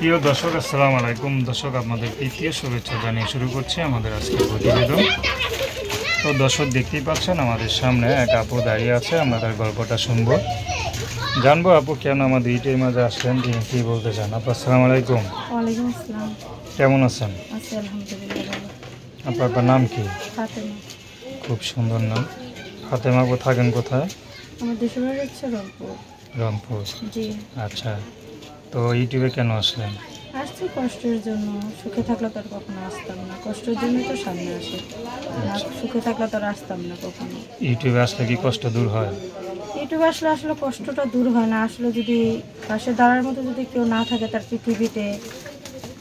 প্রিয় দর্শক, আসসালামু আলাইকুম। দর্শক, আপনাদের তৃতীয় শুভেচ্ছা জানিয়ে শুরু করছি আমাদের আজকের প্রতিবেদন। তো দর্শক, দেখতেই পাচ্ছেন আমাদের সামনে এক আপু দাঁড়িয়ে আছে। আমরা তার গল্পটা শুনবো, জানবো আপু কেন আমাদের ইটের মাঝে আসলেন, তিনি কী বলতে চান। আপু আসসালামু আলাইকুম। ওয়ালাইকুম আসসালাম। কেমন আছেন? আছি আলহামদুলিল্লাহ ভালো। আপনার নাম কি? ফাতেমা। খুব সুন্দর নাম। ফাতেমা আপু, থাকেন কোথায়? আমার দেশের বাড়ি হচ্ছে রংপুর। রংপুর। জি। আচ্ছা, তো ইউটিউবে কেন আসলেন? আসছি কষ্টের জন্য। সুখে থাকলে তো আর কখনো আসতাম না, কষ্টের জন্যই তো সামনে আসে। না সুখে থাকলে তো আর আসতাম না কখনো। ইউটিউবে আসলে কি কষ্ট দূর হয়? ইউটিউবে আসলে আসলে কষ্টটা দূর হয় না। আসলে যদি পাশে দাঁড়ার মতো যদি কেউ না থাকে তার পৃথিবীতে,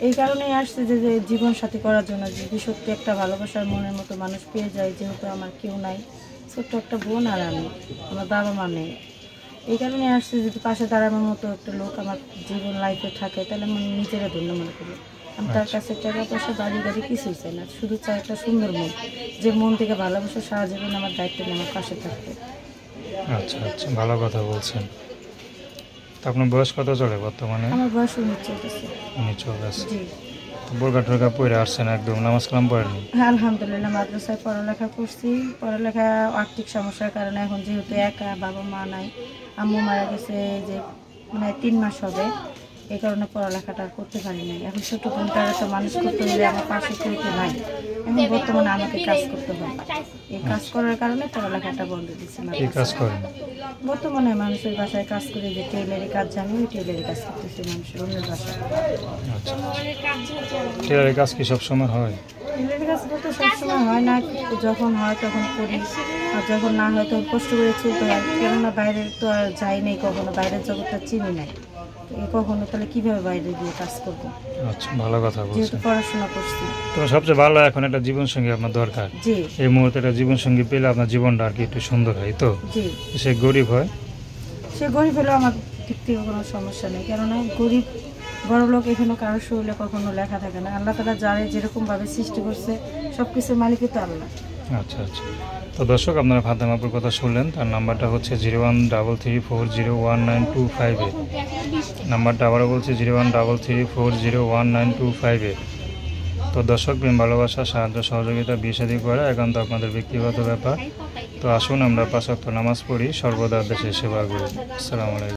এই কারণেই আসছে যে জীবন সাথী করার জন্য। যদি সত্যি একটা ভালোবাসার মনের মতো মানুষ পেয়ে যায়, যেহেতু আমার কেউ নাই, ছোট্ট একটা বোন আর আমি, আমার বাবা মা নেই, এই কারণে আসছে যদি পাশে দাঁড়ানোর মতো একটা লোক আমার জীবন লাইফে থাকে, তাহলে আমি নিজেরা ধন্য মনে করি। আমি তার কাছে টাকা পয়সা বাড়ি গাড়ি কিছুই চাই না, শুধু চাই একটা সুন্দর মন, যে মন থেকে ভালোবাসা সারা জীবন আমার দায়িত্ব নিয়ে আমার পাশে থাকবে। আচ্ছা আচ্ছা, ভালো কথা বলছেন। তো আপনার বয়স কত চলে বর্তমানে? আমার বয়স 19 চলতেছে। 19 চলছে। জি। তো বোরকা টোরকা পরে আসছেন, একদম নামাজ কালাম পড়েননি? হ্যাঁ আলহামদুলিল্লাহ, মাদ্রাসায় পড়ালেখা করছি। পড়ালেখা আর্থিক সমস্যার কারণে এখন যেহেতু একা, বাবা মা নাই, আম্মু মারা গেছে যে মানে 3 মাস হবে, এই কারণে পড়ালেখাটা আর করতে পারি নাই। এখন ছোটো বোনটার তো মানুষ করতে হলে আমার পাশে কেউ তো নাই, এখন বর্তমানে আমাকে কাজ করতে হয়। এই কাজ করার কারণে পড়ালেখাটা বন্ধ দিচ্ছি। কি কাজ করেন? বর্তমানে মানুষের বাসায় কাজ করে, যে টেইলারি কাজ জানি, ওই টেইলারি কাজ করতেছি মানুষের অন্যের বাসায়। আচ্ছা, টেলারের কাজ কি সবসময় হয়? টেলারি কাজ বলতে সবসময় হয় না, যখন হয় তখন করি, আর যখন না হয় তখন কষ্ট করে চলতে হয়। কেননা বাইরে তো আর যাই নাই কখনো, বাইরের জগৎটা চিনি নাই, কখনো তাহলে কীভাবে বাইরে গিয়ে কাজ করবো। আচ্ছা, ভালো কথা যেহেতু বলছেন। পড়াশোনা করছি। তো সবচেয়ে ভালো এখন একটা জীবনসঙ্গী আপনার দরকার। জি এই মুহূর্তে একটা জীবনসঙ্গী পেলে আপনার জীবনটা আর কি একটু সুন্দর হয়। তো জি। সে গরিব হয়, সে গরিব হলেও আমার দিক থেকে কোনো সমস্যা নেই, কেননা গরিব বড় লোক এখানে কারোর শরীরে কখনো লেখা থাকে না। আল্লাহ তালা যারা যেরকমভাবে সৃষ্টি করছে, সব কিছুর মালিকই তো আল্লাহ। আচ্ছা আচ্ছা। তো দর্শক, আপনারা ফাতেমাপুর কথা শুনলেন। তার নাম্বারটা হচ্ছে 0133401925। নাম্বারটা আবারও বলছি 0133401925। তো দর্শক, প্রেম ভালোবাসা, সাহায্য সহযোগিতা, বিয়ে শাদী করা একান্ত আপনাদের ব্যক্তিগত ব্যাপার। তো আসুন আমরা 5 ওয়াক্ত নামাজ পড়ি, সর্বদা দেশের সেবা করি। আসসালামু আলাইকুম।